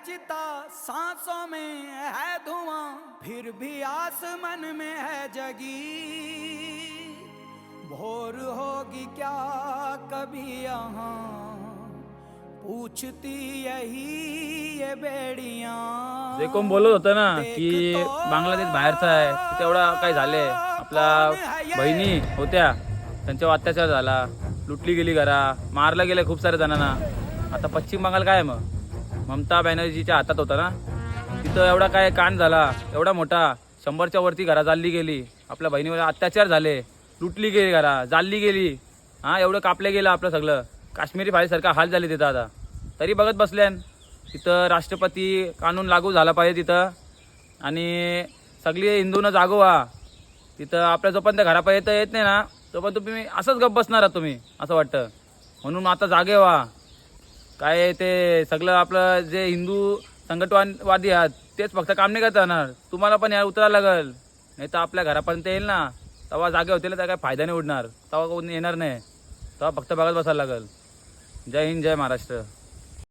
चिता सांसों में है धुआं, फिर भी आसमान में है जगी। भोर होगी क्या कभी यहाँ, पूछती यही ये बेड़ियां। जे कोण बोलत होतं ना की बांगलादेश बाहेरचा आहे, तेवढा काय झाले, आपला बहिणी होत्या त्यांच्यावर अत्याचार झाला, लुटली गेली घरा, मारलं गेलं खूप साऱ्या जणांना. आता पश्चिम बंगाल काय आहे मग, ममता बॅनर्जीच्या हातात होता ना, तिथं एवढा काय कांड झाला, एवढा मोठा 100च्या वरती घरा जाळली गेली, आपल्या बहिणीवर अत्याचार झाले, लुटली गेली घरा, जाळली गेली. हां, एवढं कापलं गेलं आपलं सगळं, काश्मीरी फाळीसारखा हाल झाले तिथं. आता तरी बघत बसल्यान. तिथं राष्ट्रपती कानून लागू झाला पाहिजे तिथं, आणि सगळी हिंदूनं जागो व्हा तिथं. आपल्या जोपर्यंत घरापर्यंत येत नाही ना, तोपर्यंत तुम्ही असंच गप्प बसणार आहात तुम्ही, असं वाटतं. म्हणून आता जागे व्हा. काय ते सगळं आपलं जे हिंदू संघटनवादी आहात तेच फक्त काम नाही करत राहणार, तुम्हाला पण या उतरायला लागेल. नाही तर आपल्या घरापर्यंत येईल ना, तेव्हा जागे होतील, त्या काय फायदा नाही उडणार, तेव्हा कोण येणार नाही, तेव्हा फक्त बघत बसायला लागेल. जय हिंद, जय महाराष्ट्र.